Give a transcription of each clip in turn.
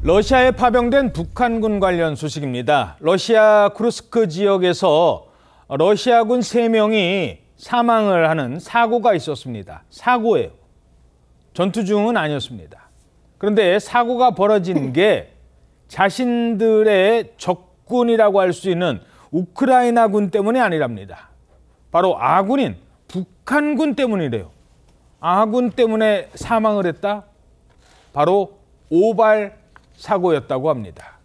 러시아에 파병된 북한군 관련 소식입니다. 러시아 쿠르스크 지역에서 러시아군 3명이 사망을 하는 사고가 있었습니다. 사고예요. 전투 중은 아니었습니다. 그런데 사고가 벌어진 게 자신들의 적군이라고 할 수 있는 우크라이나군 때문이 아니랍니다. 바로 아군인 북한군 때문이래요. 아군 때문에 사망을 했다? 바로 오발 사고였다고 합니다.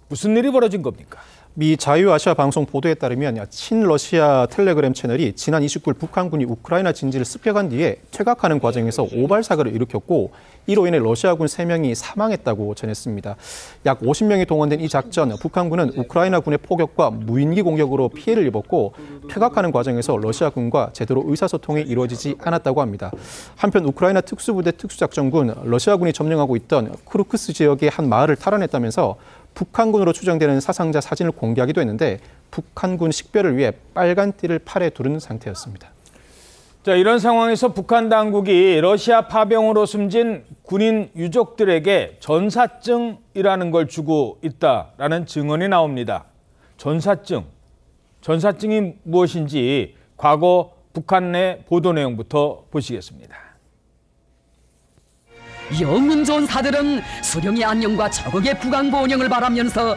무슨 일이 벌어진 겁니까? 미 자유아시아 방송 보도에 따르면 친러시아 텔레그램 채널이 지난 29일 북한군이 우크라이나 진지를 습격한 뒤에 퇴각하는 과정에서 오발 사고를 일으켰고 이로 인해 러시아군 3명이 사망했다고 전했습니다. 약 50명이 동원된 이 작전, 북한군은 우크라이나군의 포격과 무인기 공격으로 피해를 입었고 퇴각하는 과정에서 러시아군과 제대로 의사소통이 이루어지지 않았다고 합니다. 한편 우크라이나 특수부대 특수작전군, 러시아군이 점령하고 있던 쿠르크스 지역의 한 마을을 탈환했다면서 북한군으로 추정되는 사상자 사진을 공개하기도 했는데 북한군 식별을 위해 빨간 띠를 팔에 두른 상태였습니다. 자, 이런 상황에서 북한 당국이 러시아 파병으로 숨진 군인 유족들에게 전사증이라는 걸 주고 있다라는 증언이 나옵니다. 전사증이 무엇인지 과거 북한 내 보도 내용부터 보시겠습니다. 영운 전사들은 수령의 안녕과 적국의 부강보 운영을 바라면서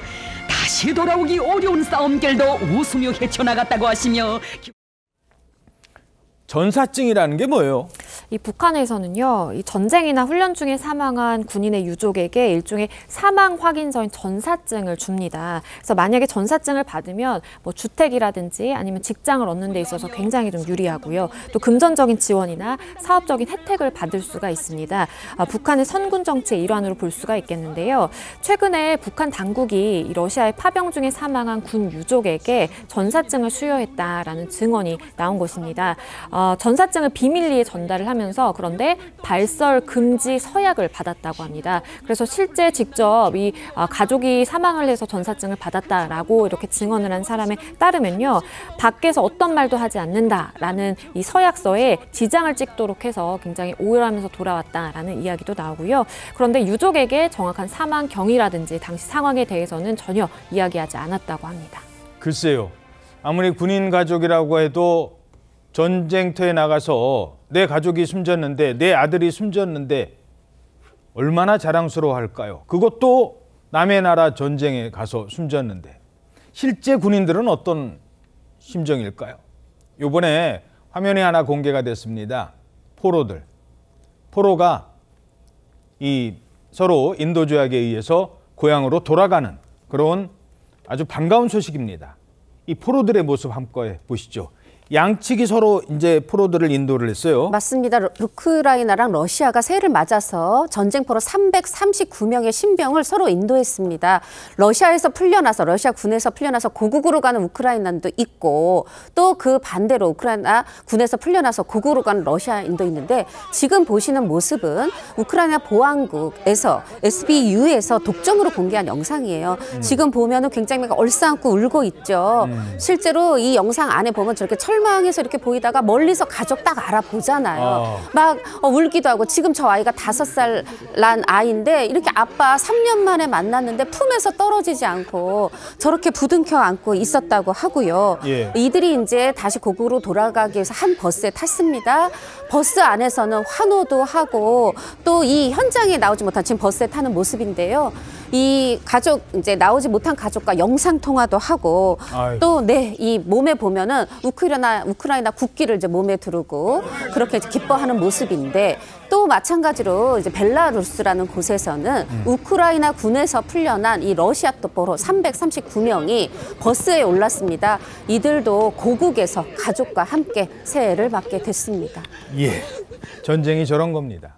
다시 돌아오기 어려운 싸움길도 웃으며 헤쳐나갔다고 하시며 전사증이라는 게 뭐예요? 이 북한에서는요, 이 전쟁이나 훈련 중에 사망한 군인의 유족에게 일종의 사망 확인서인 전사증을 줍니다. 그래서 만약에 전사증을 받으면 뭐 주택이라든지 아니면 직장을 얻는 데 있어서 굉장히 좀 유리하고요. 또 금전적인 지원이나 사업적인 혜택을 받을 수가 있습니다. 북한의 선군 정치의 일환으로 볼 수가 있겠는데요. 최근에 북한 당국이 이 러시아의 파병 중에 사망한 군 유족에게 전사증을 수여했다라는 증언이 나온 것입니다. 전사증을 비밀리에 전달을 하면서 그런데 발설 금지 서약을 받았다고 합니다. 그래서 실제 직접 이 가족이 사망을 해서 전사증을 받았다라고 이렇게 증언을 한 사람에 따르면요, 밖에서 어떤 말도 하지 않는다라는 이 서약서에 지장을 찍도록 해서 굉장히 오열하면서 돌아왔다라는 이야기도 나오고요. 그런데 유족에게 정확한 사망 경위라든지 당시 상황에 대해서는 전혀 이야기하지 않았다고 합니다. 글쎄요, 아무리 군인 가족이라고 해도 전쟁터에 나가서 내 가족이 숨졌는데, 내 아들이 숨졌는데 얼마나 자랑스러워할까요? 그것도 남의 나라 전쟁에 가서 숨졌는데. 실제 군인들은 어떤 심정일까요? 이번에 화면이 하나 공개가 됐습니다. 포로가 이 서로 인도 조약에 의해서 고향으로 돌아가는 그런 아주 반가운 소식입니다. 이 포로들의 모습 함께 보시죠. 양측이 서로 이제 포로들을 인도를 했어요. 맞습니다. 우크라이나랑 러시아가 새해를 맞아서 전쟁포로 339명의 신병을 서로 인도했습니다. 러시아에서 풀려나서, 러시아 군에서 풀려나서 고국으로 가는 우크라이나도 있고 또 그 반대로 우크라이나 군에서 풀려나서 고국으로 가는 러시아인도 있는데 지금 보시는 모습은 우크라이나 보안국에서 SBU에서 독점으로 공개한 영상이에요. 지금 보면은 굉장히 얼싸안고 울고 있죠. 실제로 이 영상 안에 보면 저렇게 철망에서 이렇게 보이다가 멀리서 가족 딱 알아보잖아요. 막 울기도 하고, 지금 저 아이가 5살 난 아이인데 이렇게 아빠 3년 만에 만났는데 품에서 떨어지지 않고 저렇게 부둥켜 안고 있었다고 하고요. 예. 이들이 이제 다시 고국으로 돌아가기 위해서 한 버스에 탔습니다. 버스 안에서는 환호도 하고 또 이 현장에 나오지 못한 지금 버스에 타는 모습인데요. 이 가족, 이제 나오지 못한 가족과 영상 통화도 하고 또 이 몸에 보면은 우크라이나 국기를 이제 몸에 두르고 그렇게 기뻐하는 모습인데, 또 마찬가지로 이제 벨라루스라는 곳에서는 우크라이나 군에서 풀려난 이 러시아 포로 339명이 버스에 올랐습니다. 이들도 고국에서 가족과 함께 새해를 맞게 됐습니다. 예, 전쟁이 저런 겁니다.